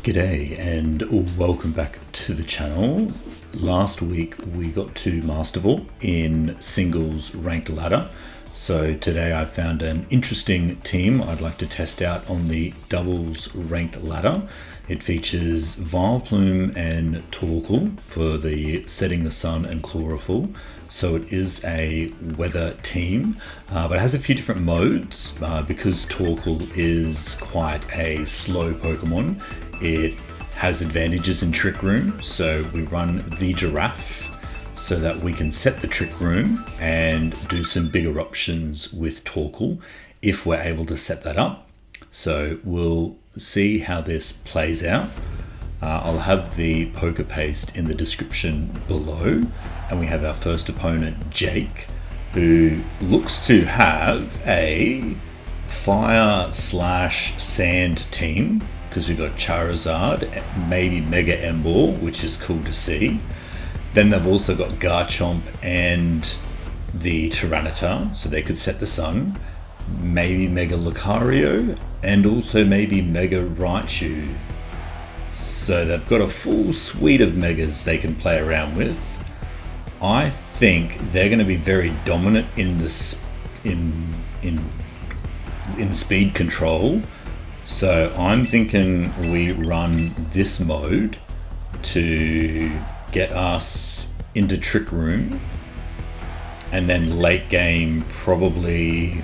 G'day and welcome back to the channel. Last week we got to Masterball in singles ranked ladder. So today I found an interesting team I'd like to test out on the doubles ranked ladder. It features Vileplume and Torkoal for the Setting the Sun and Chlorophyll. So it is a weather team, but it has a few different modes because Torkoal is quite a slow Pokemon. It has advantages in Trick Room, so we run the Giraffe so that we can set the Trick Room and do some bigger options with Torkoal if we're able to set that up. So we'll see how this plays out. I'll have the poker paste in the description below, and we have our first opponent, Jake, who looks to have a fire/sand team, because we've got Charizard, maybe Mega Ember, which is cool to see. Then they've also got Garchomp and the Tyranitar, so they could set the sun. Maybe Mega Lucario, and also maybe Mega Raichu. So they've got a full suite of Megas they can play around with. I think they're going to be very dominant in this in speed control. So I'm thinking we run this mode to get us into Trick Room, and then late game probably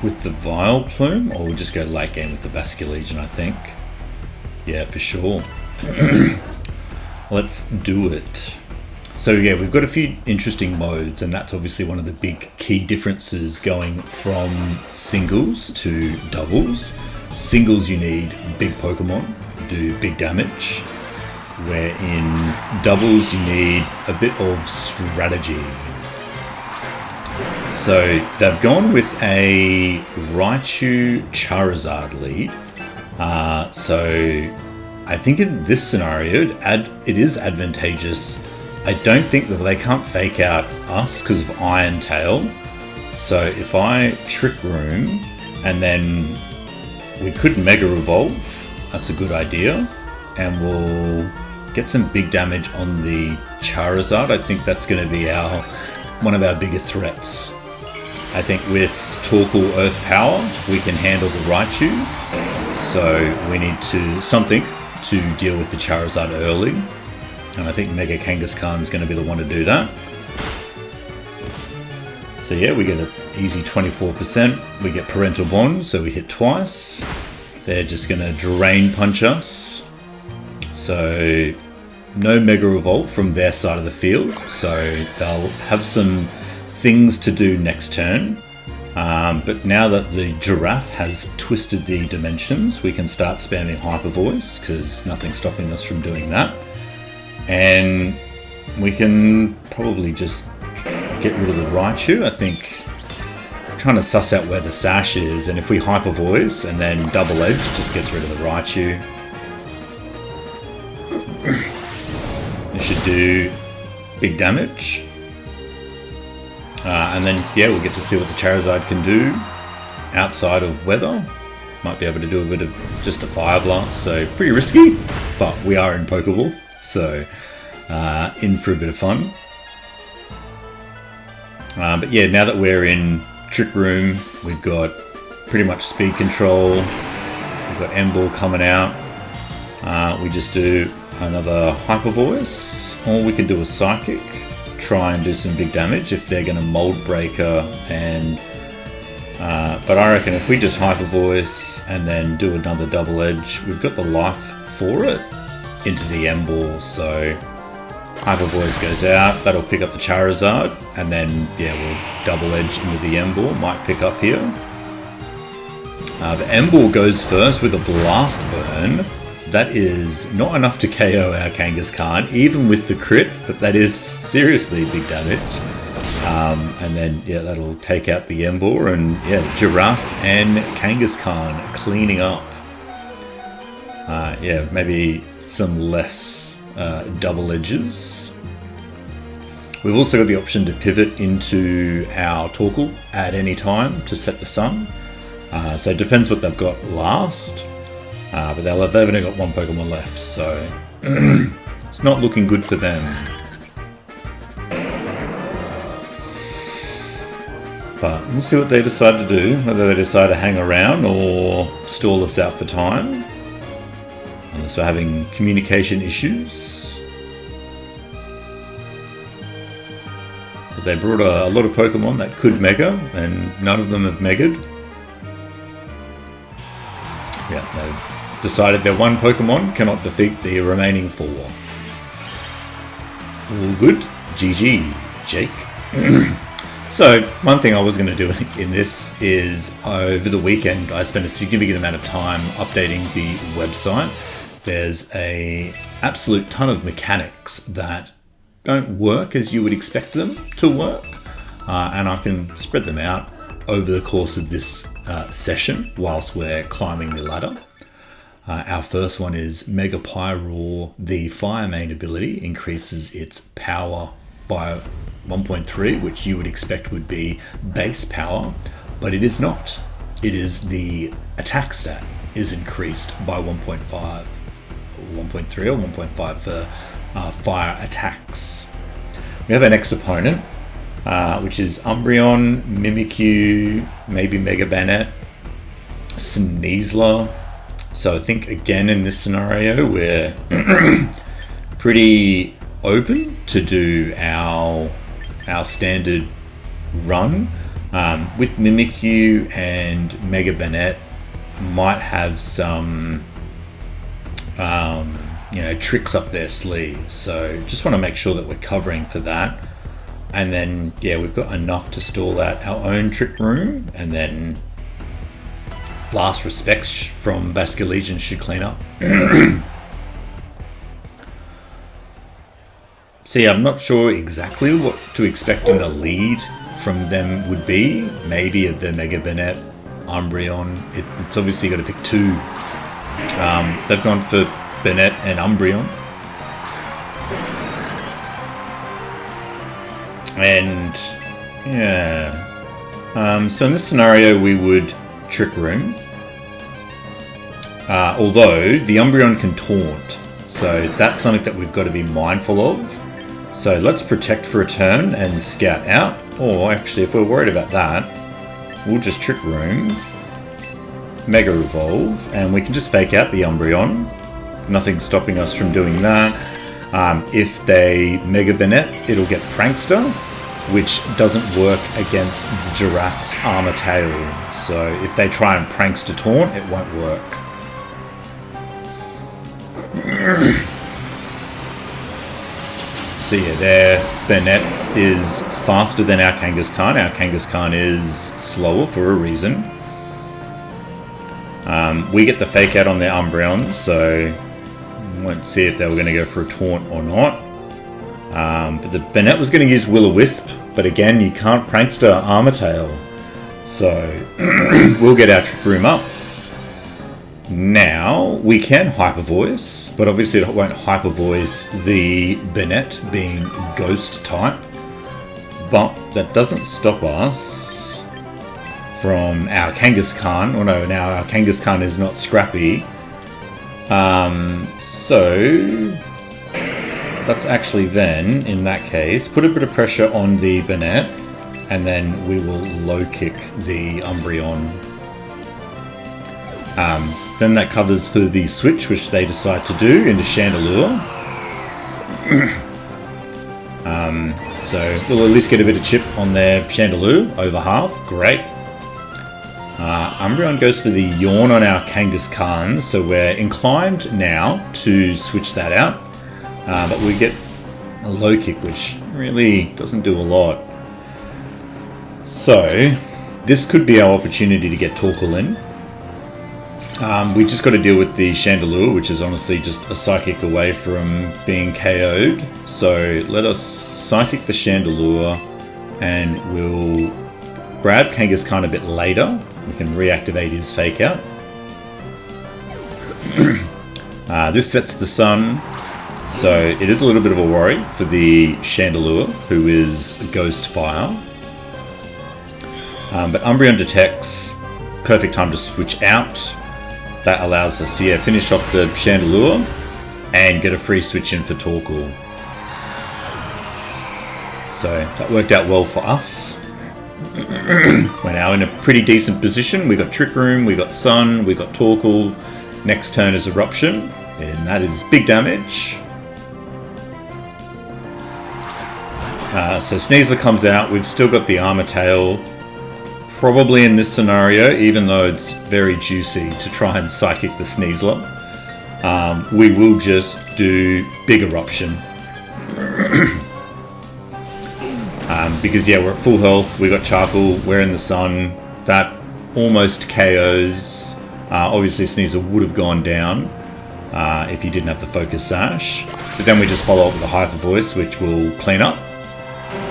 with the Vileplume, or we'll just go late game with the Basculegion, I think. Yeah, for sure. Let's do it. So yeah, we've got a few interesting modes, and that's obviously one of the big key differences going from singles to doubles. Singles, you need big Pokemon, do big damage, where in doubles you need a bit of strategy. So they've gone with a Raichu Charizard lead. So I think in this scenario it is advantageous. I don't think that they can't fake out us because of Iron Tail. So if I Trick Room and then we could Mega Evolve, that's a good idea, and we'll get some big damage on the Charizard. I think that's going to be one of our bigger threats. I think with Torkoal Earth Power we can handle the Raichu, so we need something to deal with the Charizard early, and I think Mega Kangaskhan is going to be the one to do that. So yeah, we get an easy 24%. We get Parental Bond, so we hit twice. They're just going to Drain Punch us. So no Mega Evolve from their side of the field, so they'll have some things to do next turn. But now that the Giraffe has twisted the dimensions, we can start spamming Hyper Voice, because nothing's stopping us from doing that. And we can probably just get rid of the Raichu. I think I'm trying to suss out where the Sash is, and if we Hyper Voice and then Double Edge, just gets rid of the Raichu. It should do big damage. And then, yeah, we'll get to see what the Charizard can do outside of weather. Might be able to do a bit of just a Fire Blast, so pretty risky, but we are in Pokeball, so in for a bit of fun. But yeah, now that we're in Trick Room, we've got pretty much speed control. We've got M-Ball coming out. We just do another Hyper Voice, or we can do a Psychic. Try and do some big damage if they're going to Mold Breaker, and but I reckon if we just Hyper Voice and then do another Double Edge, we've got the life for it into the M-Ball. So Hyper Voice goes out, that'll pick up the Charizard, and then yeah, we'll Double Edge into the M-Ball, might pick up here. The M-Ball goes first with a Blast Burn. That is not enough to KO our Kangaskhan, even with the crit, but that is seriously big damage. And then, yeah, that'll take out the M-Ball, and yeah, Giraffe and Kangaskhan cleaning up. Yeah, maybe some less double edges. We've also got the option to pivot into our Torkoal at any time to set the sun. So it depends what they've got last. But they've only got one Pokemon left, so it's not looking good for them. But we'll see what they decide to do, whether they decide to hang around or stall us out for time. Unless we're having communication issues. But they brought a lot of Pokemon that could Mega, and none of them have Megaed. Yeah, they've decided their one Pokemon cannot defeat the remaining 4. All good. GG, Jake. So, one thing I was going to do in this is, over the weekend, I spent a significant amount of time updating the website. There's a absolute ton of mechanics that don't work as you would expect them to work. And I can spread them out over the course of this session whilst we're climbing the ladder. Our first one is Mega Pyroar. The Fire main ability increases its power by 1.3, which you would expect would be base power, but it is not. It is the attack stat is increased by 1.5, 1.3 or 1.5 for fire attacks. We have our next opponent, which is Umbreon, Mimikyu, maybe Mega Banette, Sneasler. So I think again in this scenario we're pretty open to do our standard run. With Mimikyu and Mega Banette might have some tricks up their sleeve, so just want to make sure that we're covering for that. And then we've got enough to stall out our own trick room, and then last respects from Basculegion should clean up. See, I'm not sure exactly what to expect in the lead from them would be. Maybe the Mega Banette, Umbreon. It's obviously got to pick 2. They've gone for Banette and Umbreon. And so in this scenario we would Trick Room. Although the Umbreon can Taunt, so that's something that we've got to be mindful of. So let's Protect for a turn and Scout out. Or actually, if we're worried about that, we'll just Trick Room, Mega Evolve, and we can just fake out the Umbreon. Nothing's stopping us from doing that. If they Mega Banette, it'll get Prankster, which doesn't work against the Giraffe's Armor Tail. So if they try and Prankster Taunt, it won't work. So their Banette is faster than our Kangaskhan. Our Kangaskhan is slower for a reason. We get the fake out on their Umbreon, so won't see if they were going to go for a Taunt or not. But the Banette was going to use Will-O-Wisp, but again, you can't Prankster Armor Tail. So we'll get our Trick Room up. Now, we can Hyper Voice, but obviously it won't Hyper Voice the Banette being Ghost type. But that doesn't stop us from our Kangaskhan. Oh no, now our Kangaskhan is not scrappy. So let's actually then, in that case, put a bit of pressure on the Banette, and then we will low kick the Umbreon. Then that covers for the switch, which they decide to do into Chandelure. So we'll at least get a bit of chip on their Chandelure, over half, great. Umbreon goes for the Yawn on our Kangaskhan, so we're inclined now to switch that out. But we get a low kick, which really doesn't do a lot. So this could be our opportunity to get Torkoal in. We just got to deal with the Chandelure, which is honestly just a Psychic away from being KO'd. So let us Psychic the Chandelure, and we'll grab Kangaskhan a bit later. We can reactivate his Fake Out. This sets the sun, so it is a little bit of a worry for the Chandelure, who is Ghost Fire. But Umbreon detects, perfect time to switch out. that allows us to finish off the Chandelure and get a free switch in for Torkoal. So that worked out well for us. We're now in a pretty decent position. We got Trick Room, we got Sun, we got Torkoal. Next turn is Eruption, and that is big damage. So Sneasler comes out. We've still got the Armor Tail. Probably in this scenario, even though it's very juicy to try and Psychic the Sneasler, we will just do big Eruption. Because we're at full health, we got Charcoal, we're in the Sun. That almost KOs. Obviously Sneasler would have gone down if you didn't have the Focus Sash. But then we just follow up with a Hyper Voice, which will clean up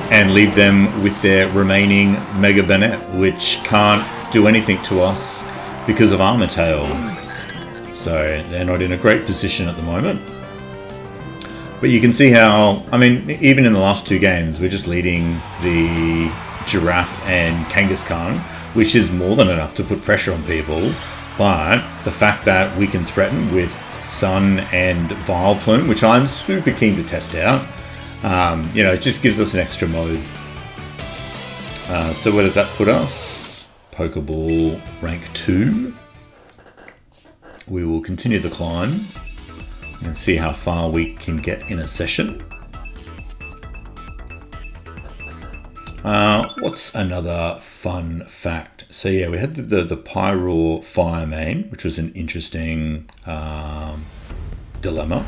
and leave them with their remaining Mega Banette, which can't do anything to us because of Armor Tail. So they're not in a great position at the moment. But you can see how, I mean, even in the last two games, we're just leading the Giraffe and Kangaskhan, which is more than enough to put pressure on people. But the fact that we can threaten with Sun and Vileplume, which I'm super keen to test out, it just gives us an extra mode. So where does that put us? Pokeball rank 2. We will continue the climb and see how far we can get in a session. What's another fun fact? So we had the Pyroar Fire main, which was an interesting dilemma.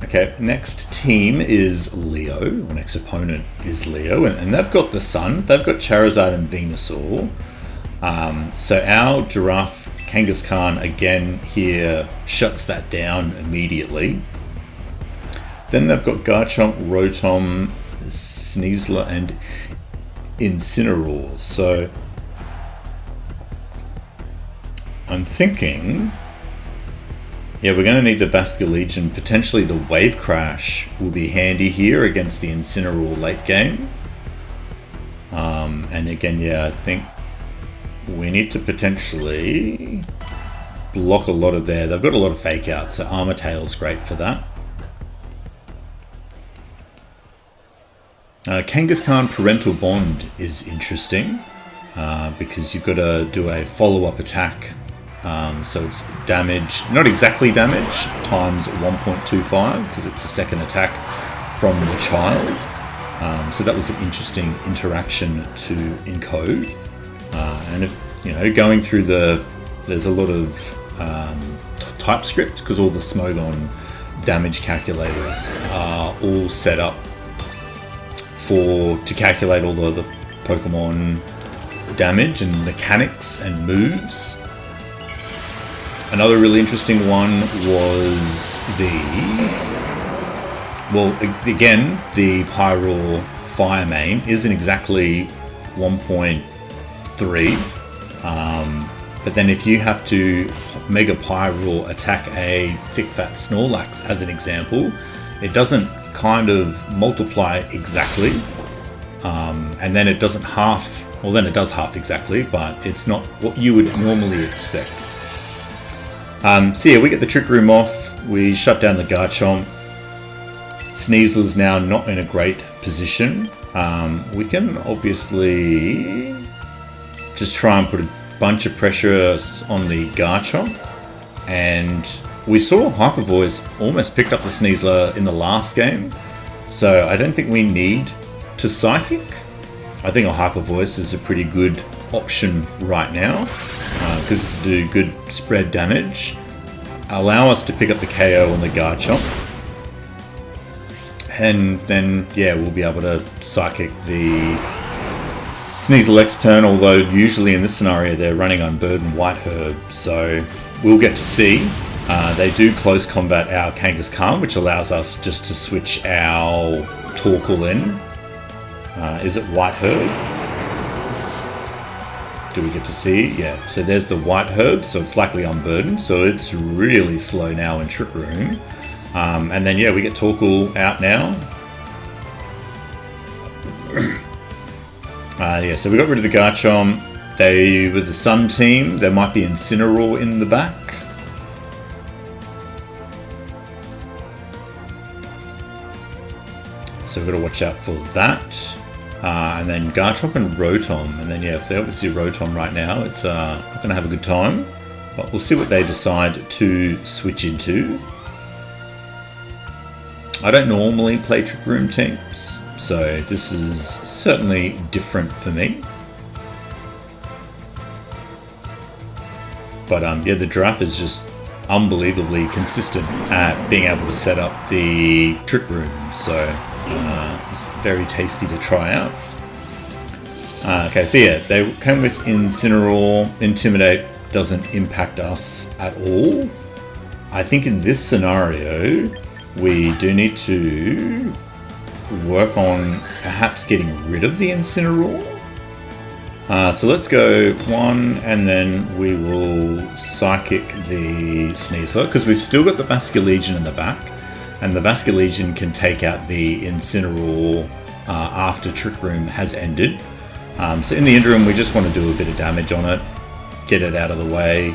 Okay, next team is Leo. Or next opponent is Leo, and they've got the Sun. They've got Charizard and Venusaur. So our Giraffe Kangaskhan again here shuts that down immediately. Then they've got Garchomp, Rotom, Sneasler, and Incineroar. So I'm thinking, we're going to need the Basculegion. Potentially the Wave Crash will be handy here against the Incineroar late game. And again, I think we need to potentially block a lot of there. They've got a lot of Fake Outs, so Armor Tail's great for that. Kangaskhan Parental Bond is interesting because you've got to do a follow-up attack. So it's damage, not exactly damage, times 1.25 because it's a second attack from the child. So that was an interesting interaction to encode. And if, going through there's a lot of TypeScript because all the Smogon damage calculators are all set up to calculate all the Pokemon damage and mechanics and moves. Another really interesting one was again, the Pyroar Fire main isn't exactly 1.3, but then if you have to Mega Pyroar attack a Thick Fat Snorlax as an example, it doesn't kind of multiply exactly, and then it doesn't half, well then it does half exactly, but it's not what you would normally expect. So we get the Trick Room off, we shut down the Garchomp. Sneasler's now not in a great position. We can obviously just try and put a bunch of pressure on the Garchomp, and we saw Hyper Voice almost picked up the Sneasler in the last game, so I don't think we need to Psychic. I think a Hyper Voice is a pretty good option right now because to do good spread damage, allow us to pick up the KO on the Garchomp, and then we'll be able to Psychic the Sneasler next turn, although usually in this scenario they're running Unburdened White Herb, so we'll get to see. They do close combat our Kangaskhan, which allows us just to switch our Torkoal in. Is it White Herb? Do we get to see? Yeah, so there's the White Herb, so it's likely Unburdened, so it's really slow now in Trick Room. And then we get Torkoal out now. So we got rid of the Garchomp. They were the Sun team. There might be Incineroar in the back. So we've got to watch out for that. And then Garchomp and Rotom. And then, yeah, if they're obviously Rotom right now, it's not going to have a good time. But we'll see what they decide to switch into. I don't normally play Trick Room teams, so this is certainly different for me. But yeah, the Giraffe is just unbelievably consistent at being able to set up the Trick Room, so it's very tasty to try out. Okay, so yeah, they came with Incineroar. Intimidate doesn't impact us at all. I think in this scenario, we do need to work on perhaps getting rid of the Incineroar. So let's go 1, and then we will Psychic the Sneasler, because we've still got the Basculegion in the back, and the Basculegion can take out the Incineroar after Trick Room has ended. So in the interim, we just want to do a bit of damage on it, get it out of the way,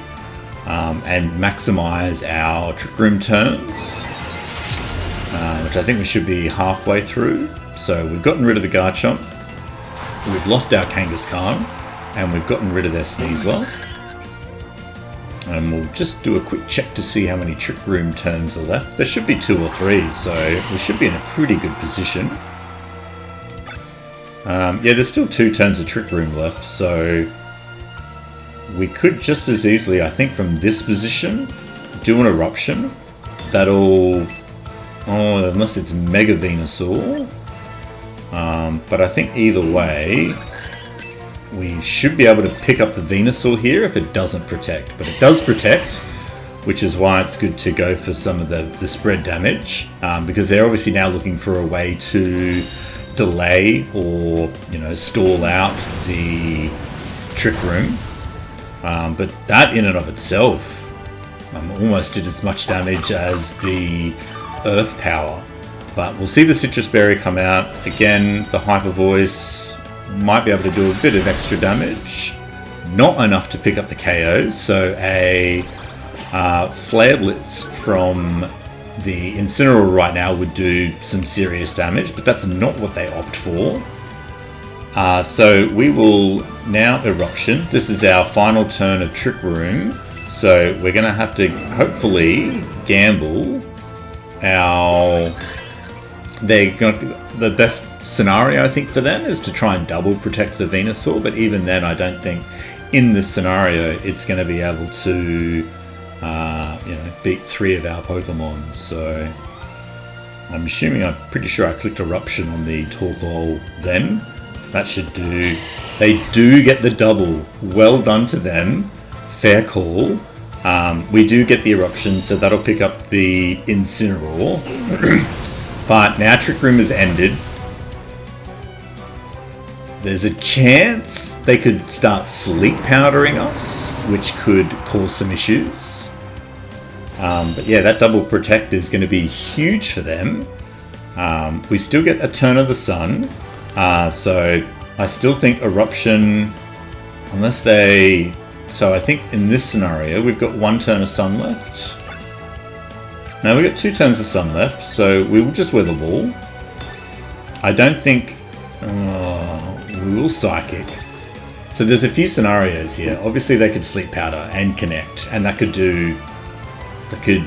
and maximize our Trick Room turns, which I think we should be halfway through. So we've gotten rid of the Garchomp, we've lost our Kangaskhan, and we've gotten rid of their Sneasler. And we'll just do a quick check to see how many Trick Room turns are left. There should be 2 or 3, so we should be in a pretty good position. Yeah, there's still 2 turns of Trick Room left, so we could just as easily, I think, from this position, do an Eruption. That'll... oh, unless it's Mega Venusaur. But I think either way, we should be able to pick up the Venusaur here if it doesn't protect. But it does protect, which is why it's good to go for some of the spread damage, because they're obviously now looking for a way to delay or, you know, stall out the Trick Room. But that in and of itself almost did as much damage as the Earth Power. But we'll see the Citrus Berry come out. Again, the Hyper Voice might be able to do a bit of extra damage. Not enough to pick up the KOs, so a Flare Blitz from the Incineroar right now would do some serious damage, but that's not what they opt for. So we will now Eruption. This is our final turn of Trick Room, so we're going to have to hopefully gamble our... the best scenario, I think, for them is to try and double protect the Venusaur, but even then I don't think in this scenario it's going to be able to beat 3 of our Pokemon. So I'm assuming, I'm pretty sure I clicked Eruption on the Torkoal then. That should do. They do get the double. Well done to them. Fair call. We do get the Eruption, so that'll pick up the Incineroar. But now Trick Room has ended. There's a chance they could start sleep powdering us, which could cause some issues. But yeah, that double protect is going to be huge for them. We still get a turn of the Sun. So I still think Eruption, unless they... So I think in this scenario, we've got 1 turn of Sun left. Now we've got 2 turns of Sun left, so we will just Weather Ball. I don't think... we will Psychic. So there's a few scenarios here. Obviously they could Sleep Powder and Connect, and that could do... that could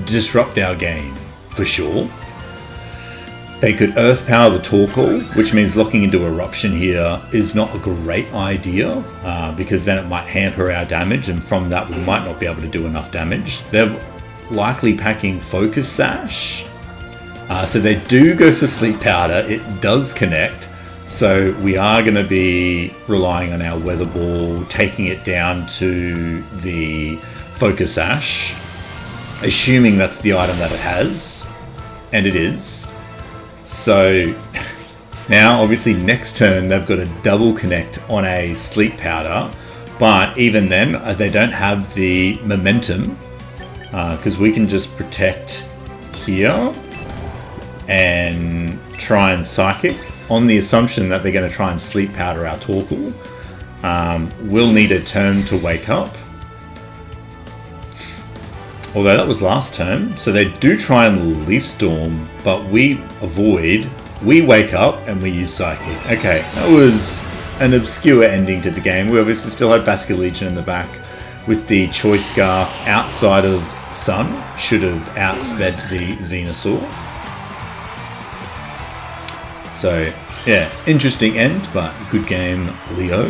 disrupt our game, for sure. They could Earth Power the Torkoal, which means locking into Eruption here is not a great idea, because then it might hamper our damage, and from that we might not be able to do enough damage. They're likely packing Focus Sash, so they do go for Sleep Powder. It does connect, so we are going to be relying on our Weather Ball, taking it down to the Focus Sash, assuming that's the item that it has, and it is. So now obviously next turn they've got a double connect on a Sleep Powder, but even then they don't have the momentum, because we can just protect here and try and Psychic on the assumption that they're going to try and Sleep Powder our Torkoal. will need a turn to wake up. Although that was last turn, so they do try and Leaf Storm, but we avoid. We wake up and we use Psychic. Okay, that was an obscure ending to the game. We obviously still had Basket Legion in the back with the Choice Scarf outside of Sun. Should have outsped the Venusaur. So, yeah, interesting end, but good game, Leo.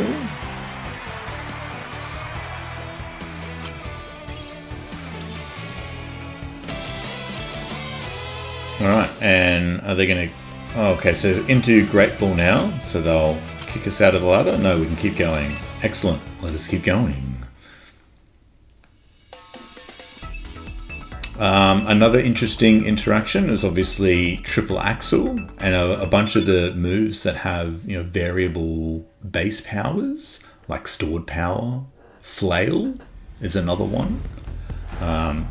Alright, and are they going to... Oh, okay, so into Great Ball now, so they'll kick us out of the ladder? No, we can keep going. Excellent, let us keep going. Another interesting interaction is obviously Triple Axle and a bunch of the moves that have, you know, variable base powers, like Stored Power. Flail is another one.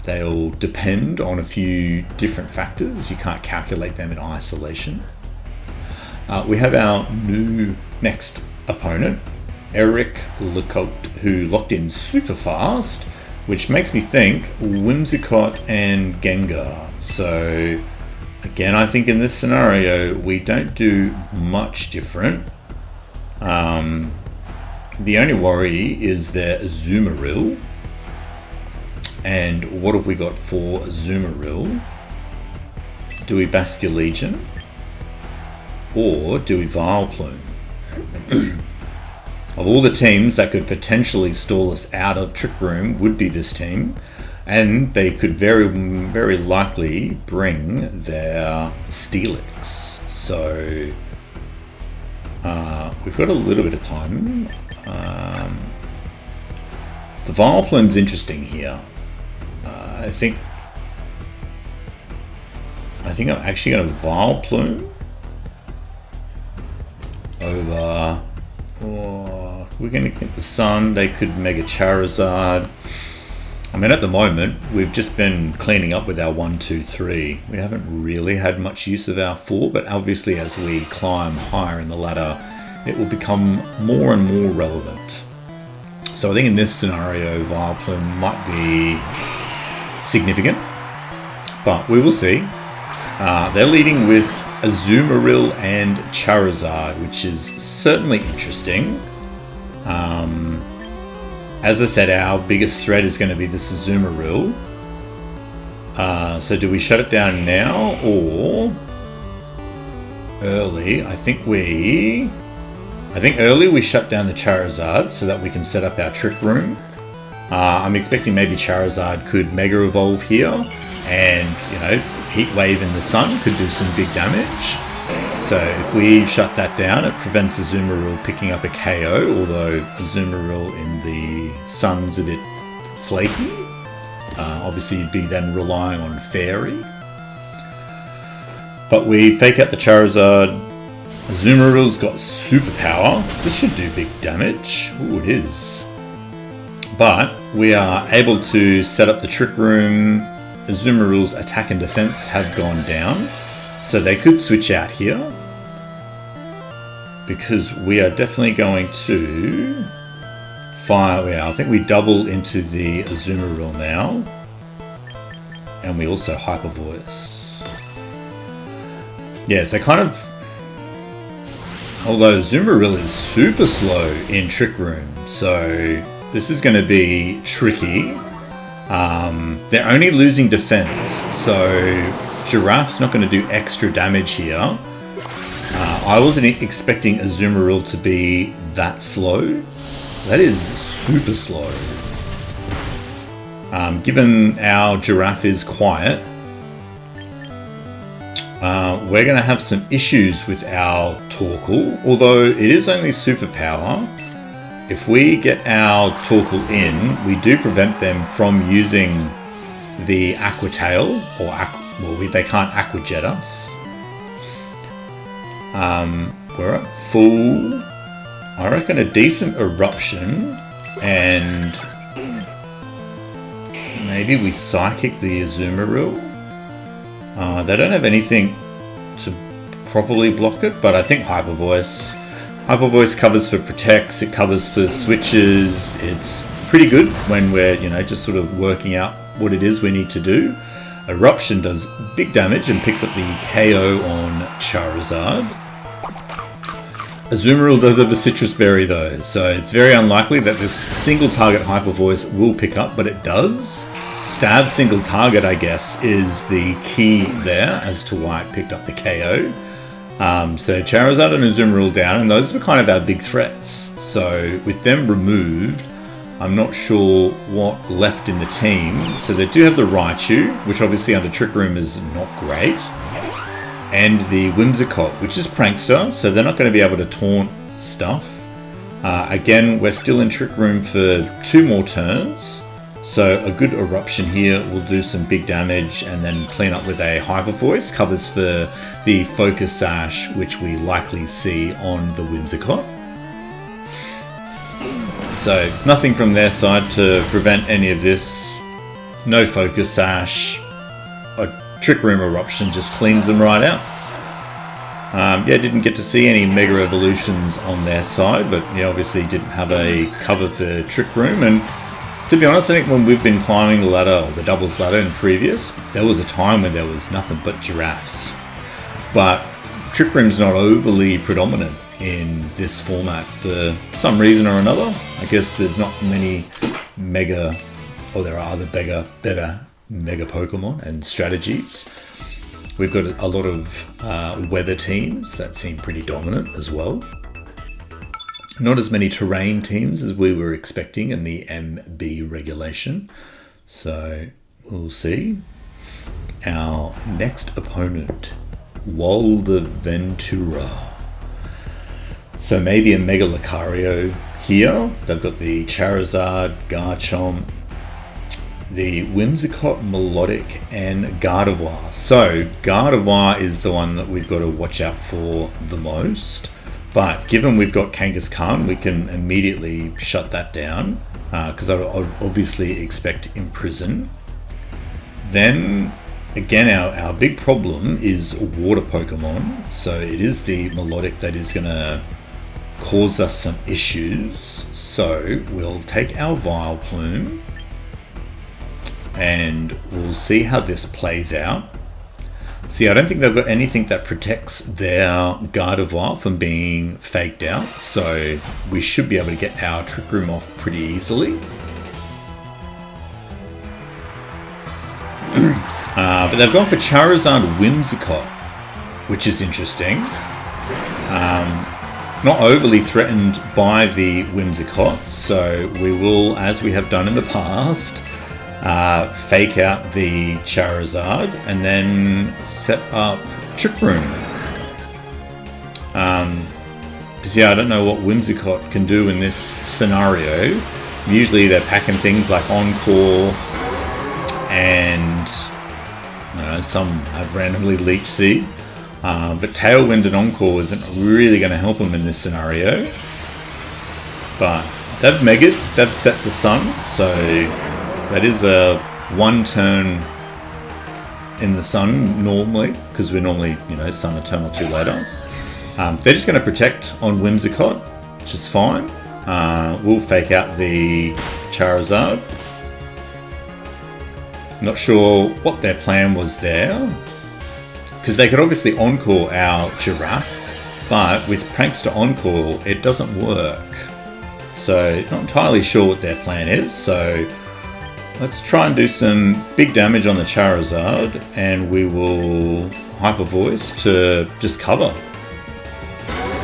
They'll depend on a few different factors. You can't calculate them in isolation. We have our new next opponent, Eric Lecote, who locked in super fast, which makes me think Whimsicott and Gengar. So again, I think in this scenario, we don't do much different. The only worry is their Azumarill. And what have we got for Azumarill? Do we Basket Legion? Or do we Vileplume? Of all the teams that could potentially stall us out of Trick Room would be this team. And they could very, very likely bring their Steelix. So we've got a little bit of time. The Vileplume's interesting here. I think I'm actually going to Vileplume over. Oh, we're going to get the Sun. They could Mega Charizard. I mean, at the moment, we've just been cleaning up with our 1, 2, 3. We haven't really had much use of our 4, but obviously as we climb higher in the ladder, it will become more and more relevant. So I think in this scenario, Vileplume might be significant, but we will see. They're leading with Azumarill and Charizard, which is certainly interesting. As I said, our biggest threat is going to be this Azumarill. So do we shut it down now or early? I think early we shut down the Charizard so that we can set up our Trick Room. I'm expecting maybe Charizard could Mega Evolve here, and, you know, Heat Wave in the Sun could do some big damage. So if we shut that down, it prevents Azumarill picking up a KO, although Azumarill in the Sun's a bit flaky. Obviously you'd be then relying on Fairy. But we fake out the Charizard. Azumarill's got super power. This should do big damage. Ooh, it is. But we are able to set up the Trick Room. Azumarill's attack and defense have gone down, so they could switch out here, because we are definitely going to fire. Yeah, I think we double into the Azumarill now, and we also Hyper Voice. Yeah, so kind of, although Azumarill is super slow in Trick Room, so this is going to be tricky. They're only losing defense, so Giraffe's not going to do extra damage here. I wasn't expecting Azumarill to be that slow. That is super slow. Given our Giraffe is quiet, we're going to have some issues with our Torkoal, although it is only superpower. If we get our Torkoal in, we do prevent them from using the Aqua Tail, or they can't Aqua Jet us. We're at full. I reckon a decent Eruption, and maybe we Psychic the Azumarill. They don't have anything to properly block it, but I think Hyper Voice. Hyper Voice covers for protects, it covers for switches. It's pretty good when we're, just sort of working out what it is we need to do. Eruption does big damage and picks up the KO on Charizard. Azumarill does have a Citrus Berry though, so it's very unlikely that this single target Hyper Voice will pick up, but it does. Stab single target, I guess, is the key there as to why it picked up the KO. So Charizard and Azumarill down, and those were kind of our big threats. So with them removed, I'm not sure what left in the team. So they do have the Raichu, which obviously under Trick Room is not great. And the Whimsicott, which is Prankster, so they're not going to be able to taunt stuff. Again, we're still in Trick Room for 2 more turns. So a good Eruption here will do some big damage and then clean up with a Hyper Voice. Covers for the Focus Sash, which we likely see on the Whimsicott. So nothing from their side to prevent any of this. No Focus Sash. A Trick Room Eruption just cleans them right out. Didn't get to see any Mega Evolutions on their side, but obviously didn't have a cover for Trick Room. And to be honest, I think when we've been climbing the ladder, or the doubles ladder in previous, there was a time when there was nothing but giraffes. But Trick Room's not overly predominant in this format for some reason or another. I guess there's not many mega, or there are other better mega Pokemon and strategies. We've got a lot of weather teams that seem pretty dominant as well. Not as many terrain teams as we were expecting in the MB regulation. So we'll see. Our next opponent, Waldeventura. So maybe a Mega Lucario here. They've got the Charizard, Garchomp, the Whimsicott, Melodic, and Gardevoir. So Gardevoir is the one that we've got to watch out for the most. But given we've got Kangaskhan, we can immediately shut that down because I would obviously expect Imprison. Then again, our big problem is water Pokemon. So it is the Melodic that is going to cause us some issues. So we'll take our Vileplume and we'll see how this plays out. See, I don't think they've got anything that protects their Gardevoir from being faked out, so we should be able to get our Trick Room off pretty easily. But they've gone for Charizard Whimsicott, which is interesting. Not overly threatened by the Whimsicott, so we will, as we have done in the past, fake out the Charizard and then set up Trick Room. Because I don't know what Whimsicott can do in this scenario. Usually they're packing things like Encore and some have randomly Leech Seed. But Tailwind and Encore isn't really going to help them in this scenario. But they've Megaed, they've set the Sun, so that is a 1 turn in the Sun normally, because we're normally, Sun a turn or 2 later. They're just going to protect on Whimsicott, which is fine. We'll fake out the Charizard. Not sure what their plan was there, because they could obviously Encore our Giraffe, but with Prankster Encore, it doesn't work. So, not entirely sure what their plan is, so let's try and do some big damage on the Charizard, and we will Hyper Voice to just cover.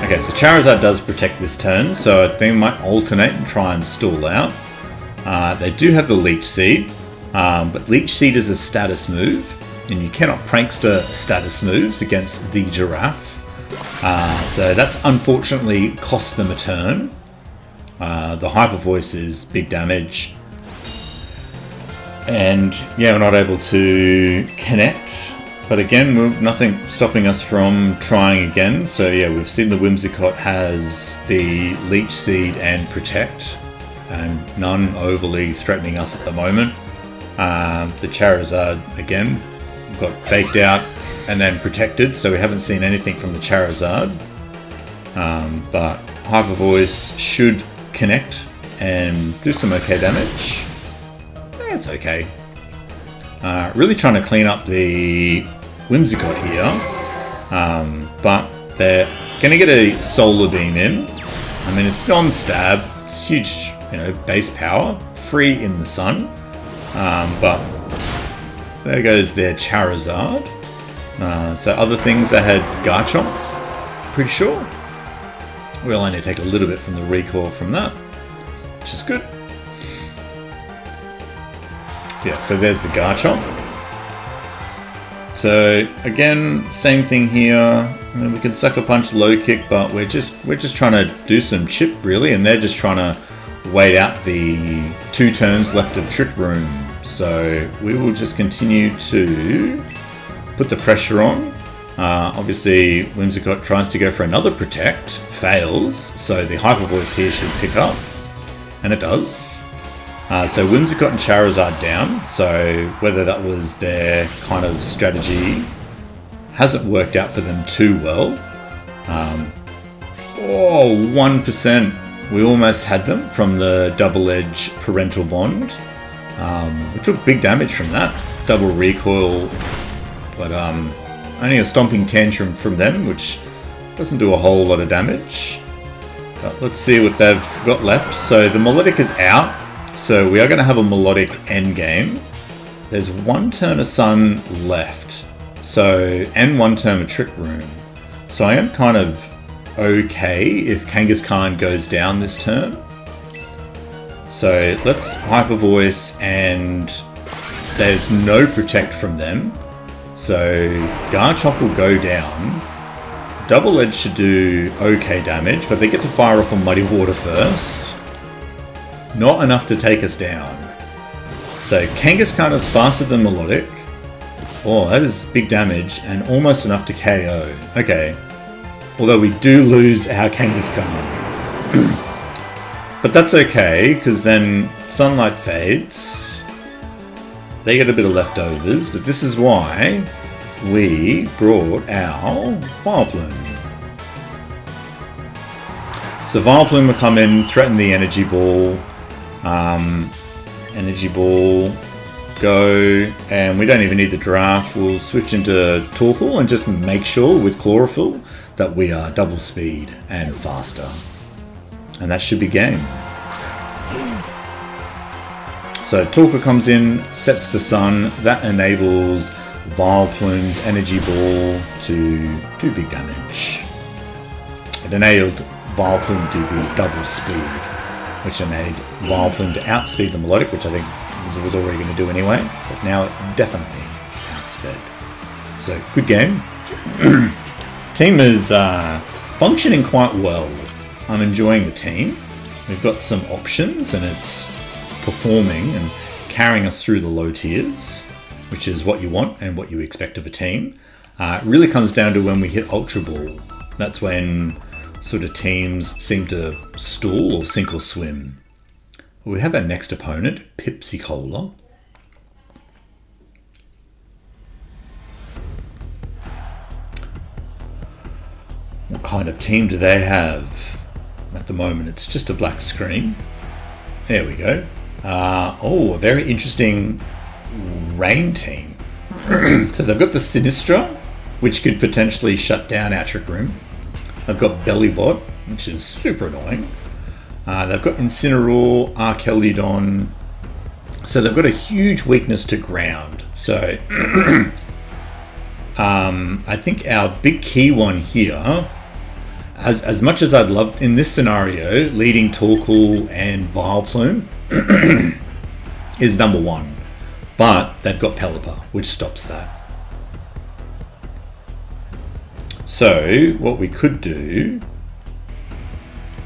Okay, so Charizard does protect this turn, so I think they might alternate and try and stall out. They do have the Leech Seed, but Leech Seed is a status move, and you cannot Prankster status moves against the Giraffe. So that's unfortunately cost them a turn. The Hyper Voice is big damage. And yeah, we're not able to connect. But again, nothing stopping us from trying again. So yeah, we've seen the Whimsicott has the Leech Seed and Protect. And none overly threatening us at the moment. The Charizard, again, got faked out and then protected. So we haven't seen anything from the Charizard. But Hyper Voice should connect and do some okay damage. It's okay. Really trying to clean up the Whimsicott here, but they're going to get a Solar Beam in. I mean, it's non-stab, it's huge, base power, free in the sun, but there goes their Charizard. So other things, they had Garchomp, pretty sure. We'll only take a little bit from the recoil from that, which is good. Yeah, so there's the Garchomp. So again, same thing here. I mean, we can Sucker Punch, Low Kick, but we're just trying to do some chip really, and they're just trying to wait out the 2 turns left of Trick Room. So we will just continue to put the pressure on. Obviously, Whimsicott tries to go for another Protect, fails, so the Hyper Voice here should pick up, and it does. So Whimsicott and Charizard down, so whether that was their kind of strategy hasn't worked out for them too well. 1%. We almost had them from the Double Edge Parental Bond. We took big damage from that. Double recoil, but only a Stomping Tantrum from them, which doesn't do a whole lot of damage. But let's see what they've got left. So the Melodic is out. So we are going to have a Melodic endgame. There's 1 turn of Sun left. So, and 1 turn of Trick Room. So I am kind of okay if Kangaskhan goes down this turn. So let's Hyper Voice, and there's no Protect from them. So Garchomp will go down. Double Edge should do okay damage, but they get to fire off on Muddy Water first. Not enough to take us down. So Kangaskhan is faster than Melodic. Oh, that is big damage and almost enough to KO. Okay. Although we do lose our Kangaskhan. But that's okay, because then Sunlight fades. They get a bit of leftovers, but this is why we brought our Vileplume. So Vileplume will come in, threaten the Energy Ball. Energy Ball, go, and we don't even need the draft. We'll switch into Torkoal and just make sure with Chlorophyll that we are double speed and faster. And that should be game. So Torkoal comes in, sets the sun, that enables Vileplume's Energy Ball to do big damage. It enabled Vileplume to be double speed, which enabled Vileplume to outspeed the Melodic, which I think was already going to do anyway, but now it definitely outsped. So, good game. Team is functioning quite well. I'm enjoying the team. We've got some options, and it's performing and carrying us through the low tiers, which is what you want and what you expect of a team. It really comes down to when we hit Ultra Ball. That's when sort of teams seem to stall or sink or swim. We have our next opponent, Pepsi Cola. What kind of team do they have? At the moment, it's just a black screen. There we go. A very interesting rain team. So they've got the Sinistra, which could potentially shut down our Trick Room. They've got Bellybot, which is super annoying. They've got Incineroar, Archelidon. So they've got a huge weakness to ground. So I think our big key one here, as much as I'd love in this scenario, leading Torkoal and Vileplume is number 1. But they've got Pelipper, which stops that. So what we could do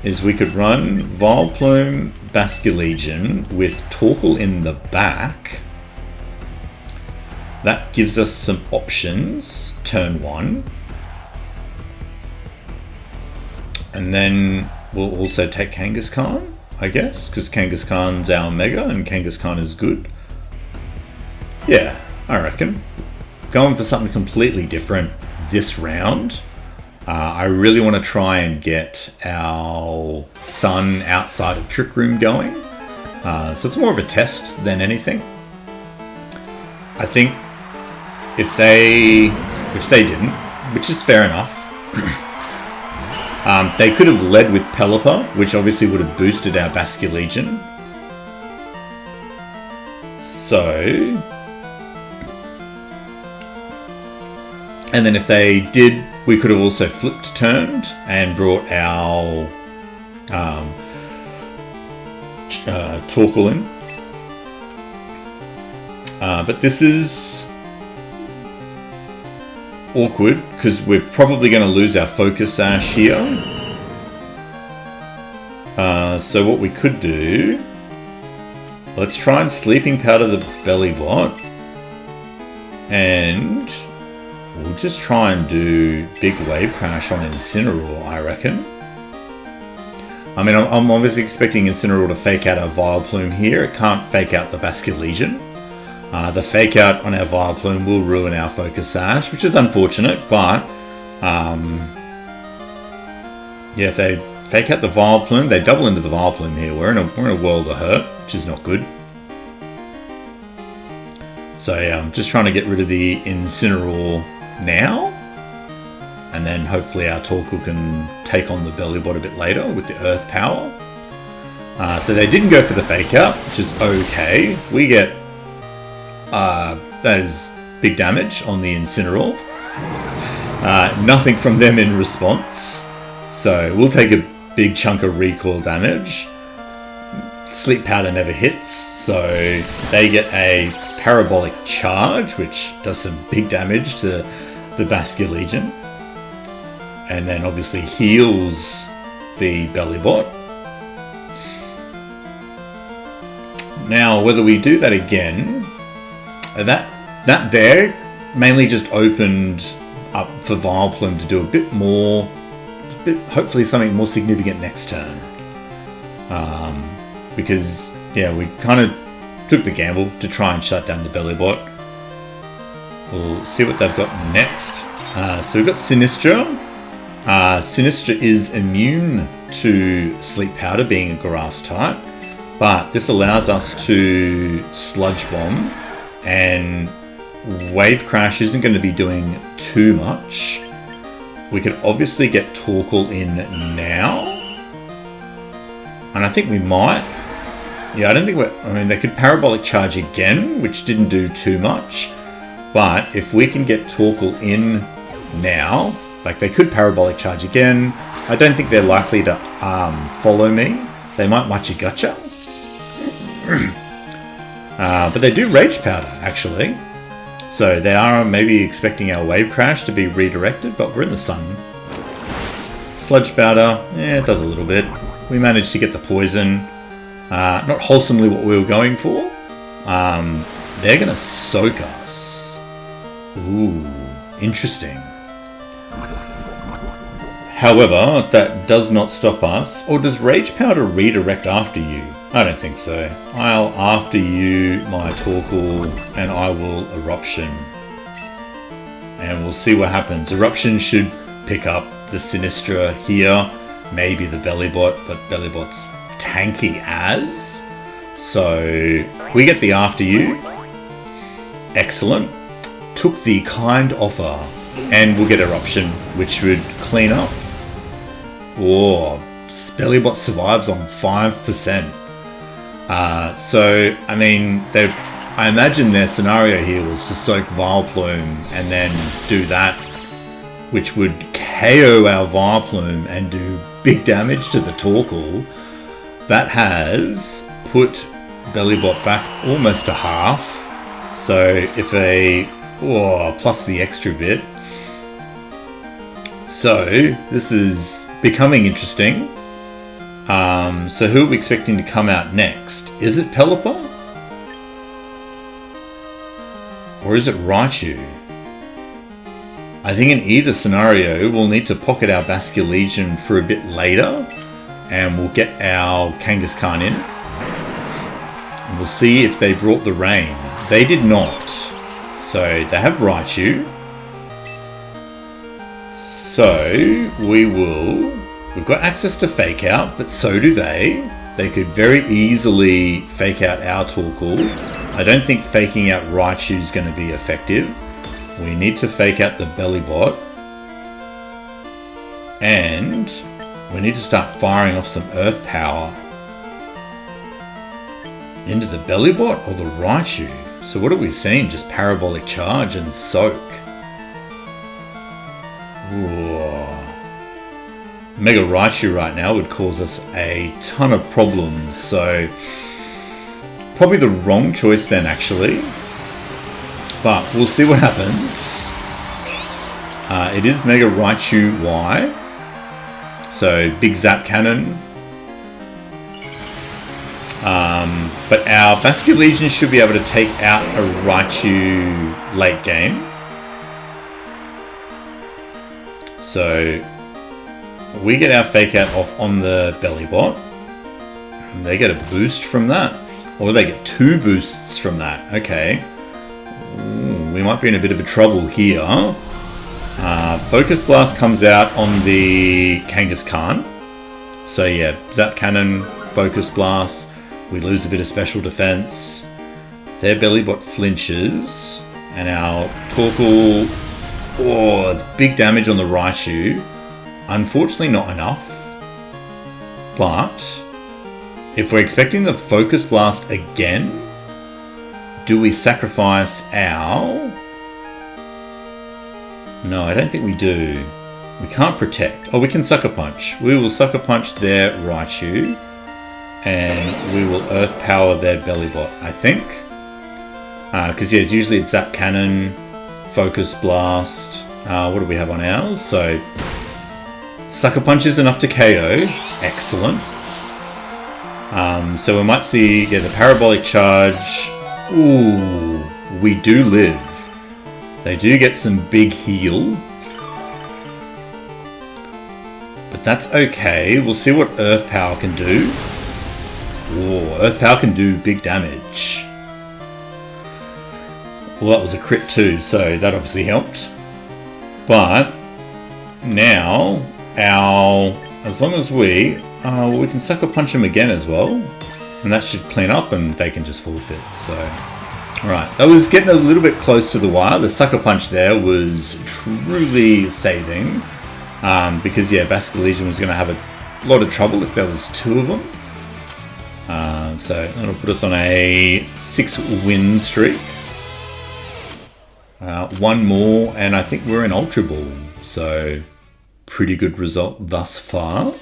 is we could run Vileplume, Basculegion with Torkoal in the back. That gives us some options, turn 1. And then we'll also take Kangaskhan, I guess, because Kangaskhan's our Mega and Kangaskhan is good. Yeah, I reckon. Going for something completely different this round. I really want to try and get our Sun outside of Trick Room going. So it's more of a test than anything. I think if they, which they didn't, which is fair enough, they could have led with Pelipper, which obviously would have boosted our Basket Legion. So, and then if they did, we could have also flipped turned and brought our Torkoal in. But this is awkward because we're probably going to lose our Focus Sash here. So what we could do, let's try and Sleeping Powder the Bellybot, and we'll just try and do Big Wave Crash on Incineroar, I reckon. I mean, I'm obviously expecting Incineroar to fake out our Vileplume here. It can't fake out the Basket Legion. The fake out on our Vileplume will ruin our Focus Sash, which is unfortunate, but yeah, if they fake out the Vileplume, they double into the Vileplume here. We're in a world of hurt, which is not good. So yeah, I'm just trying to get rid of the Incineroar now, and then hopefully our Torkoal can take on the Bellybot a bit later with the Earth Power. So they didn't go for the fake out, which is okay. We get that is big damage on the Incineroar. Nothing from them in response. So we'll take a big chunk of recoil damage. Sleep Powder never hits, so they get a Parabolic Charge, which does some big damage to the Basket Legion. And then obviously heals the Bellybot. Now, whether we do that again, that there mainly just opened up for Vileplume to do a bit more, hopefully something more significant next turn. Because, yeah, we kind of took the gamble to try and shut down the Bellybot. We'll see what they've got next. So we've got Sinistra. Sinistra is immune to Sleep Powder, being a grass type, but this allows us to Sludge Bomb, and Wave Crash isn't going to be doing too much. We could obviously get Torkoal in now, and I think we might. Yeah, I don't think I mean, they could Parabolic Charge again, which didn't do too much, but if we can get Torkoal in now, like they could Parabolic Charge again. I don't think they're likely to follow me. They might Machi-Gotcha. But they do Rage Powder, actually. So they are maybe expecting our Wave Crash to be redirected, but we're in the sun. Sludge Powder, yeah, it does a little bit. We managed to get the poison. Not wholesomely what we were going for. They're going to soak us. Ooh, interesting. However, that does not stop us. Or does Rage Powder redirect after you? I don't think so. I'll after you my Torkoal, and I will Eruption. And we'll see what happens. Eruption should pick up the Sinistra here. Maybe the Bellybot, but Bellybot's tanky as. So we get the after you. Excellent. Took the kind offer. And we'll get Eruption, which would clean up. Oh, Bellybot survives on 5%. So, I mean, I imagine their scenario here was to soak Vileplume and then do that, which would KO our Vileplume and do big damage to the Torkoal. That has put Bellybot back almost to half. So, if plus the extra bit. So, this is becoming interesting. So who are we expecting to come out next? Is it Pelipper? Or is it Raichu? I think in either scenario, we'll need to pocket our Basket Legion for a bit later, and we'll get our Kangaskhan in. And we'll see if they brought the rain. They did not. So they have Raichu. So we've got access to fake out, but so do they. They could very easily fake out our Torkoal. I don't think faking out Raichu is going to be effective. We need to fake out the Bellybot. And we need to start firing off some Earth Power into the Bellybot or the Raichu. So what are we seeing? Just Parabolic Charge and Soak. Ooh. Mega Raichu right now would cause us a ton of problems. So probably the wrong choice then, actually. But we'll see what happens. It is Mega Raichu Y. So big Zap Cannon. But our Basculegion should be able to take out a Raichu late game. So we get our fake out off on the Bellybot. They get a boost from that. Or they get 2 boosts from that. Okay. Ooh, we might be in a bit of a trouble here. Focus Blast comes out on the Kangaskhan. So yeah, Zap Cannon, Focus Blast. We lose a bit of special defense. Their Bellybot flinches. And our Torkoal... Oh, big damage on the Raichu. Unfortunately not enough. But if we're expecting the Focus Blast again, do we sacrifice our... No, I don't think we do. We can't protect. Oh, we can Sucker Punch. We will Sucker Punch their Raichu. And we will Earth Power their Bellybot, I think. Because yeah, usually it's Zap Cannon, Focus Blast. What do we have on ours? So Sucker Punch is enough to KO. Excellent. So we might see the Parabolic Charge. Ooh, we do live. They do get some big heal. But that's okay. We'll see what Earth Power can do. Ooh, Earth Power can do big damage. Well, that was a crit too, so that obviously helped. But now, as long as we can Sucker Punch them again as well, and that should clean up, and they can just forfeit. So, right, that was getting a little bit close to the wire. The Sucker Punch there was truly saving, because yeah, Basculegion was going to have a lot of trouble if there was 2 of them. So that'll put us on a 6-win streak. 1 more, and I think we're in Ultra Ball. So pretty good result thus far.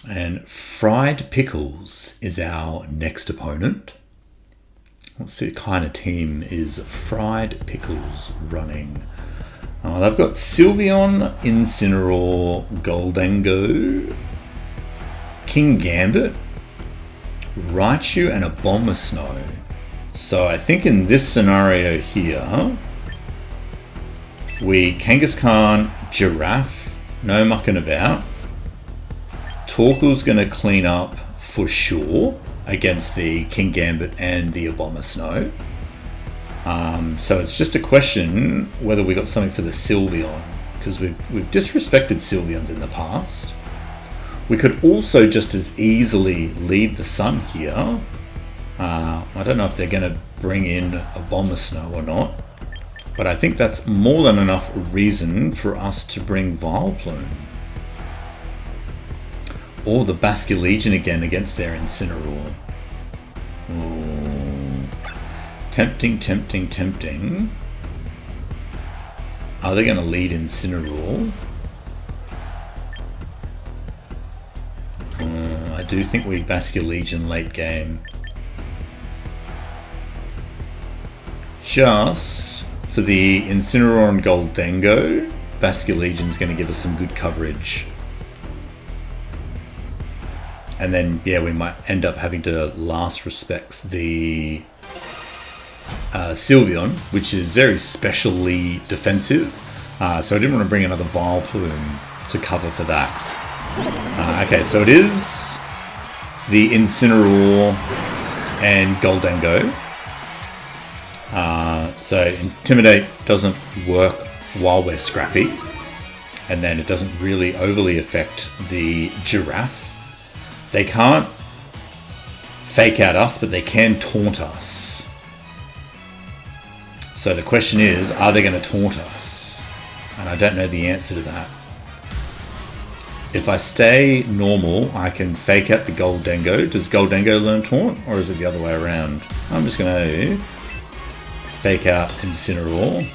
And Fried Pickles is our next opponent. Let's see what kind of team is Fried Pickles running. They've got Sylveon, Incineroar, Goldengo, King Gambit, Raichu, and Abomasnow. So I think in this scenario here, we Kangaskhan, Giraffe, no mucking about. Torkoal's going to clean up for sure against the King Gambit and the Abomasnow. So it's just a question whether we got something for the Sylveon, because we've disrespected Sylveons in the past. We could also just as easily lead the Sun here. I don't know if they're going to bring in Abomasnow or not, but I think that's more than enough reason for us to bring Vileplume. Or the Basculegion again against their Incineroar. Ooh. Tempting, tempting, tempting. Are they going to lead Incineroar? I do think we Basculegion late game. Just for the Incineroar and Goldengo, Basculegion's going to give us some good coverage. And then, yeah, we might end up having to last respects the Sylveon, which is very specially defensive. So I didn't want to bring another Vileplume to cover for that. Okay, so it is the Incineroar and Goldengo. So Intimidate doesn't work while we're scrappy, and then it doesn't really overly affect the giraffe. They can't fake out us, but they can taunt us. So the question is, are they going to taunt us? And I don't know the answer to that. If I stay normal, I can fake out the Goldengo. Does Goldengo learn taunt, or is it the other way around? I'm just going to fake out Incineroar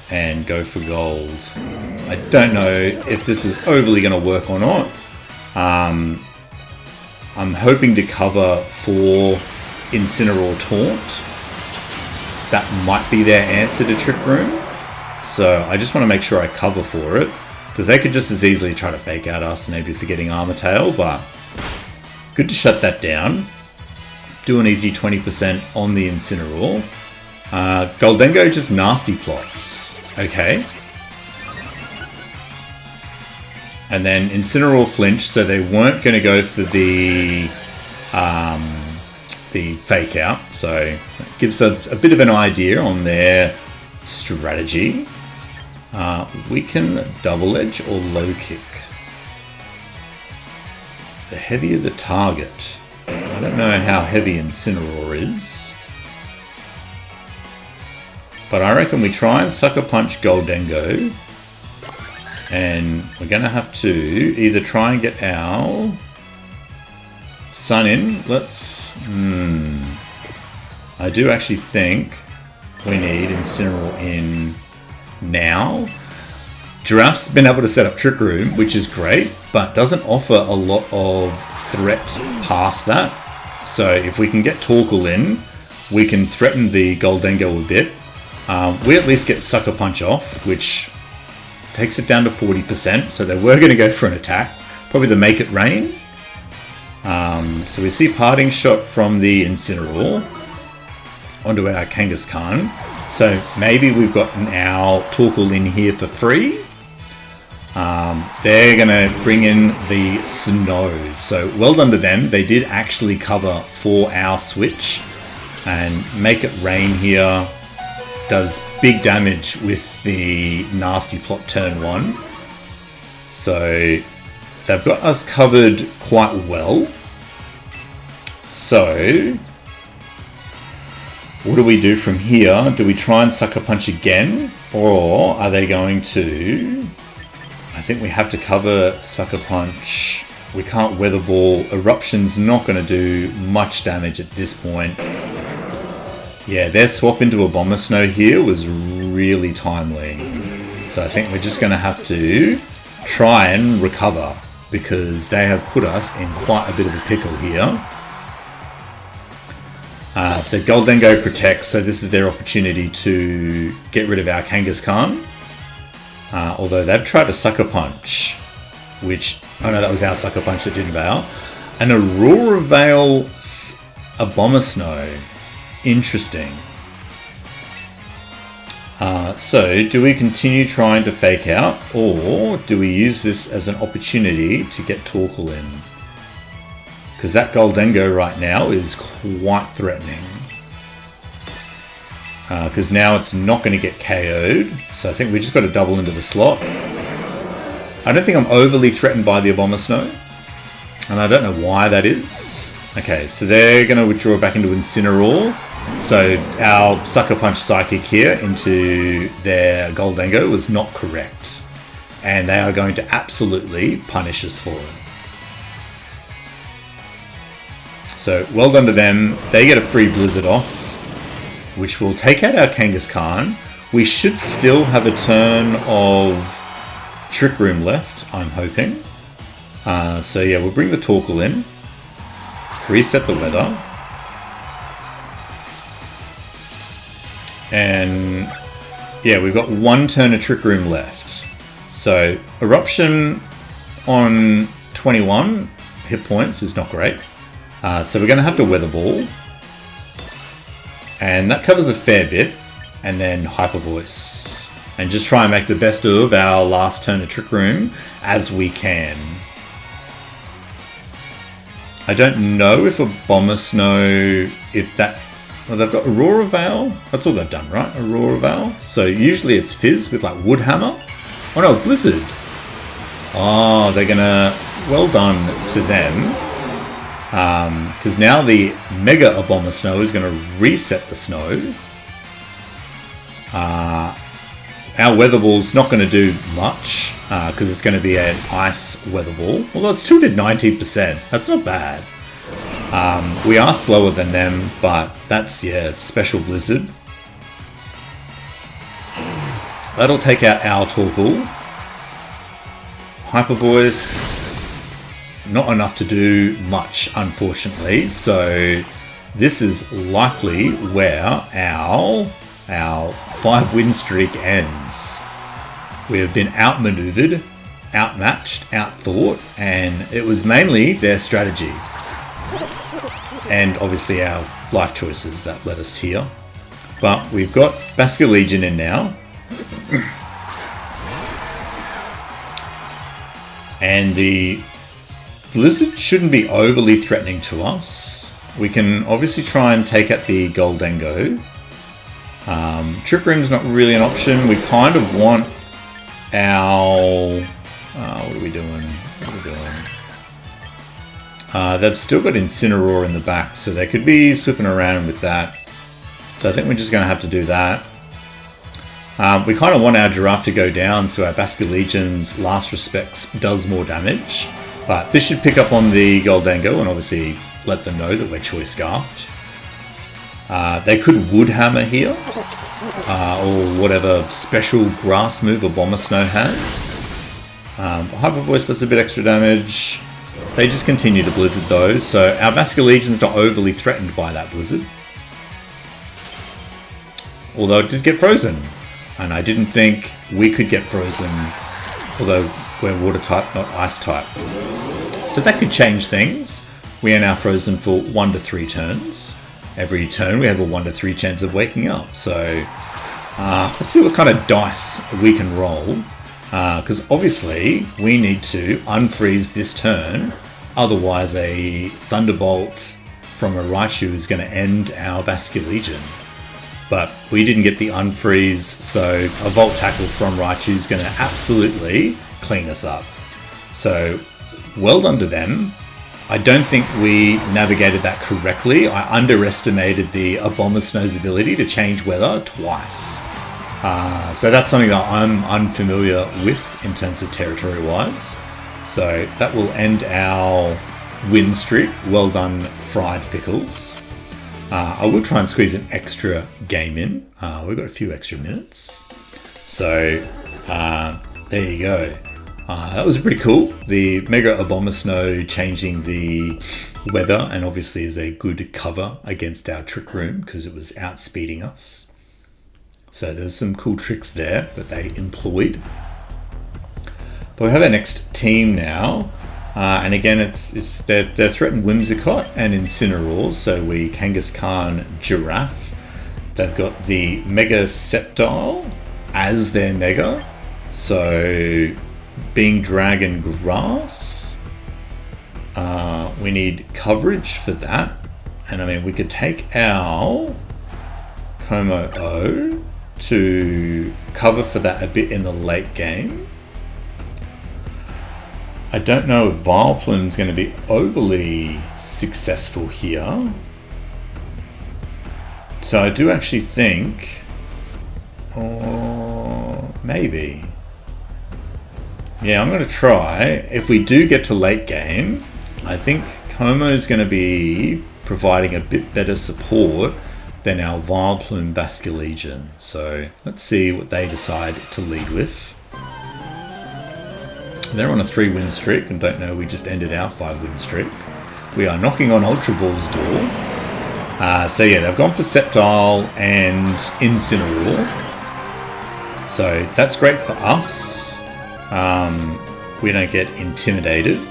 and go for gold. I don't know if this is overly going to work or not. I'm hoping to cover for Incineroar taunt. That might be their answer to Trick Room. So I just want to make sure I cover for it, because they could just as easily try to fake out us, maybe forgetting Armor Tail, but good to shut that down. Do an easy 20% on the Incineroar. Goldengo just nasty plots. Okay. And then Incineroar flinched, so they weren't going to go for the fake out. So it gives us a bit of an idea on their strategy. We can double edge or low kick. The heavier the target. I don't know how heavy Incineroar is, but I reckon we try and Sucker Punch Goldengo, and we're going to have to either try and get our Sun in. I do actually think we need Incineroar in now. Giraffe's been able to set up Trick Room, which is great, but doesn't offer a lot of threat past that. So if we can get Torkoal in, we can threaten the Goldengo a bit. We at least get Sucker Punch off, which takes it down to 40%. So they were going to go for an attack, probably the Make It Rain. So we see Parting Shot from the Incineroar onto our Kangaskhan. So maybe we've gotten our Torkoal in here for free. They're going to bring in the Snow. So well done to them. They did actually cover for our switch. And Make It Rain here does big damage with the nasty plot turn 1. So they've got us covered quite well. So what do we do from here? Do we try and Sucker Punch again? Or are they going to... I think we have to cover Sucker Punch. We can't Weather Ball. Eruption's not going to do much damage at this point. Yeah, their swap into a Bomber Snow here was really timely. So I think we're just going to have to try and recover, because they have put us in quite a bit of a pickle here. So Goldengo protects, so this is their opportunity to get rid of our Kangaskhan. Although they've tried to Sucker Punch, which... Oh no, that was our Sucker Punch that didn't bail. An Aurora Veil, a Bomber Snow. Interesting. So do we continue trying to fake out, or do we use this as an opportunity to get Torkoal in? Because that Goldengo right now is quite threatening. Because now it's not going to get KO'd. So I think we just got to double into the slot. I don't think I'm overly threatened by the Abomasnow. And I don't know why that is. Okay, so they're going to withdraw back into Incineroar. So our Sucker Punch Psychic here into their Goldengo was not correct. And they are going to absolutely punish us for it. So well done to them. They get a free Blizzard off, which will take out our Kangaskhan. We should still have a turn of Trick Room left, I'm hoping. So yeah, we'll bring the Torkoal in. Reset the weather. And yeah, we've got one turn of Trick Room left. So Eruption on 21 hit points is not great. So we're going to have to Weather Ball. And that covers a fair bit. And then Hyper Voice. And just try and make the best of our last turn of Trick Room as we can. I don't know if a Bomber Snow, if that Well, they've got Aurora Veil. That's all they've done, right? Aurora Veil. So usually it's Fizz with like Woodhammer. Oh no, Blizzard. Oh, they're gonna... Well done to them. Because now the Mega Abomasnow is going to reset the snow. Our Weather Ball's not going to do much because it's going to be an Ice Weather Ball. Although it still did 90%. That's not bad. We are slower than them, but that's, yeah, Special Blizzard. That'll take out our Torkoal. Hyper Voice... Not enough to do much, unfortunately. So this is likely where our 5-win streak ends. We have been outmaneuvered, outmatched, outthought, and it was mainly their strategy. And obviously our life choices that led us here. But we've got Basculegion in now. And the Blizzard shouldn't be overly threatening to us. We can obviously try and take out the Goldengo. Trick Room's not really an option. We kind of want our... what are we doing? They've still got Incineroar in the back, so they could be slipping around with that. So I think we're just going to have to do that. We kind of want our Giraffe to go down, so our Basculegion's Last Respects does more damage. But this should pick up on the Goldengo and obviously let them know that we're Choice Scarfed. They could Woodhammer here, or whatever special grass move Abomasnow has. Hyper Voice does a bit extra damage. They just continue to Blizzard though, so our Basculegion's not overly threatened by that Blizzard. Although it did get frozen, and I didn't think we could get frozen, although we're Water type, not Ice type. So that could change things. We are now frozen for 1 to 3 turns. Every turn we have a 1 to 3 chance of waking up. So let's see what kind of dice we can roll. Because obviously we need to unfreeze this turn. Otherwise a Thunderbolt from a Raichu is going to end our Basculegion. But we didn't get the unfreeze, so a Volt Tackle from Raichu is going to absolutely clean us up. So well done to them. I don't think we navigated that correctly. I underestimated the Abomasnow's ability to change weather twice. So that's something that I'm unfamiliar with in terms of territory-wise. So that will end our win streak. Well done, Fried Pickles. I will try and squeeze an extra game in. We've got a few extra minutes. So there you go. That was pretty cool. The Mega Abomasnow changing the weather and obviously is a good cover against our Trick Room because it was outspeeding us. So there's some cool tricks there that they employed. But we have our next team now. And again, they're threatened Whimsicott and Incineroar, so we Kangaskhan Giraffe. They've got the Mega Sceptile as their Mega. So being Dragon Grass, we need coverage for that. And I mean, we could take our Como-O to cover for that a bit in the late game. I don't know if Vileplume's going to be overly successful here. So I do actually think... Or maybe. Yeah, I'm going to try. If we do get to late game, I think Como's going to be providing a bit better support than our Vileplume Basculegion. So let's see what they decide to lead with. They're on a 3-win streak, and don't know we just ended our 5-win streak. We are knocking on Ultra Ball's door. So yeah, they've gone for Sceptile and Incineroar. So that's great for us. We don't get intimidated.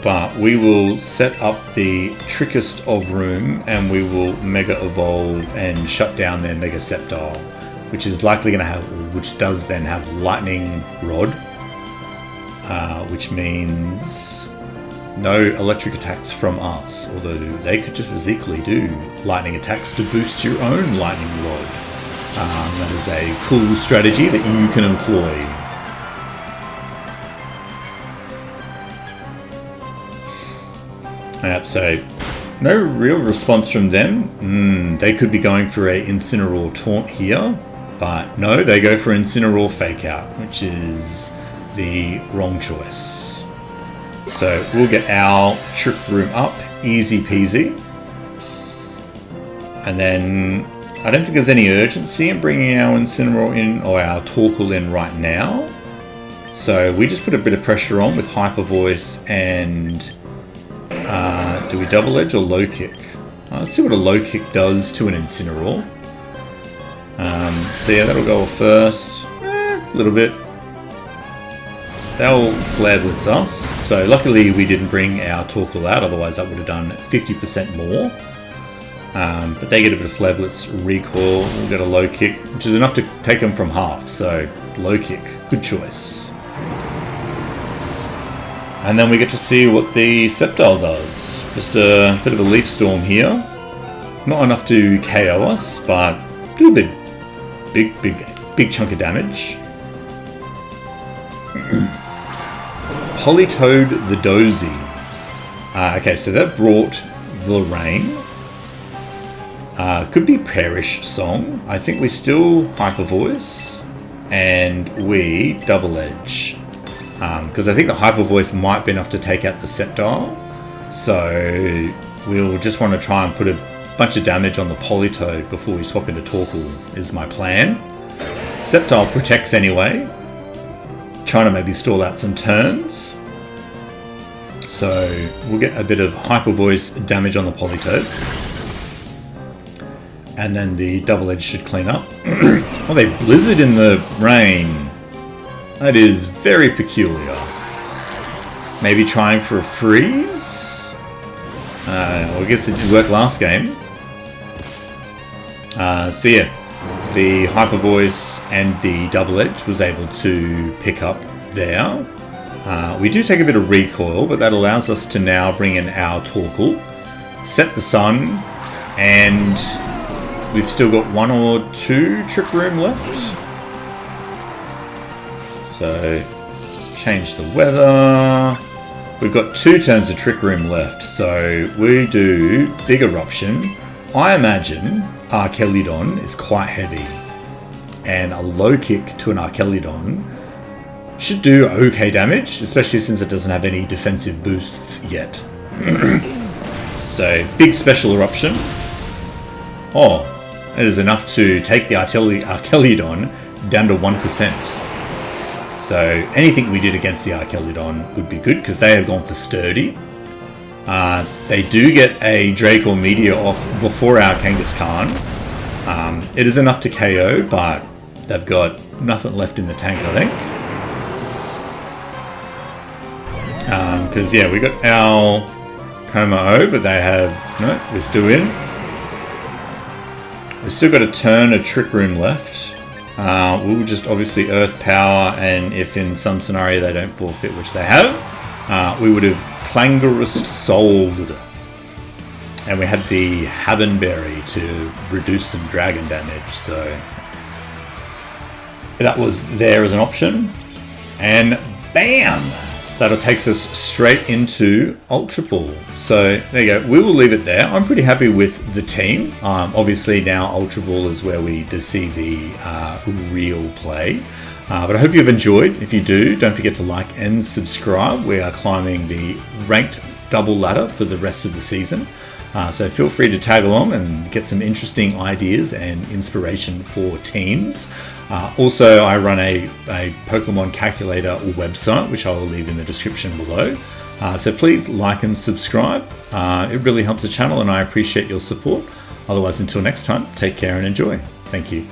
But we will set up the Trickest of Room and we will Mega Evolve and shut down their Mega Sceptile, which is likely going to have, which does then have Lightning Rod, which means No electric attacks from us, although they could just as equally do lightning attacks to boost your own lightning rod. That is a cool strategy that you can employ. Yep, so no real response from them. They could be going for a Incineroar Taunt here, but no, they go for Incineroar Fake Out, which is the wrong choice. So we'll get our Trick Room up, easy peasy. And then I don't think there's any urgency in bringing our Incineroar in or our Torkoal in right now. So we just put a bit of pressure on with Hyper Voice and do we double edge or low kick? Let's see what a low kick does to an Incineroar. So yeah, that'll go off first. A little bit. They'll Flare Blitz us, so luckily we didn't bring our Torkoal out, otherwise that would have done 50% more. But they get a bit of Flare Blitz recoil, we'll get a low kick, which is enough to take them from half, so low kick, good choice. And then we get to see what the Sceptile does. Just a bit of a Leaf Storm here. Not enough to KO us, but do a big chunk of damage. Politoed the Dozy. Okay, so that brought the rain. Could be Perish Song. I think we still Hyper Voice and we Double Edge. Because I think the Hyper Voice might be enough to take out the Sceptile. So we'll just want to try and put a bunch of damage on the Politoed before we swap into Torkoal is my plan. Sceptile protects anyway. Trying to maybe stall out some turns. So we'll get a bit of Hyper Voice damage on the Politoed. And then the Double Edge should clean up. Oh, they Blizzard in the rain. That is very peculiar. Maybe trying for a freeze? Well, I guess it did work last game. So yeah. The Hyper Voice and the Double Edge was able to pick up there. We do take a bit of recoil, but that allows us to now bring in our Torkoal, set the sun, and we've still got 1 or 2 Trick Room left. So, change the weather. We've got 2 turns of Trick Room left, so we do Big Eruption. I imagine Archelidon is quite heavy, and a low kick to an Archelidon should do okay damage, especially since it doesn't have any defensive boosts yet. So, big Special Eruption. Oh, it is enough to take the Archelidon down to 1%. So, anything we did against the Archelidon would be good, because they have gone for Sturdy. They do get a Drake or Meteor off before our Kangaskhan. It is enough to KO, but they've got nothing left in the tank, I think. Because, yeah, we got our Coma-O, but they have... No, we're still in. We've still got a turn of Trick Room left. We'll just obviously Earth Power, and if in some scenario they don't forfeit, which they have, we would have Clangorous Souled. And we had the Habenberry to reduce some dragon damage, so that was there as an option. And bam! That takes us straight into Ultra Ball. So there you go. We will leave it there. I'm pretty happy with the team. Obviously now Ultra Ball is where we see the real play. But I hope you've enjoyed. If you do, don't forget to like and subscribe. We are climbing the ranked double ladder for the rest of the season. So feel free to tag along and get some interesting ideas and inspiration for teams. Also, I run a Pokemon calculator website, which I will leave in the description below. So please like and subscribe. It really helps the channel and I appreciate your support. Otherwise, until next time, take care and enjoy. Thank you.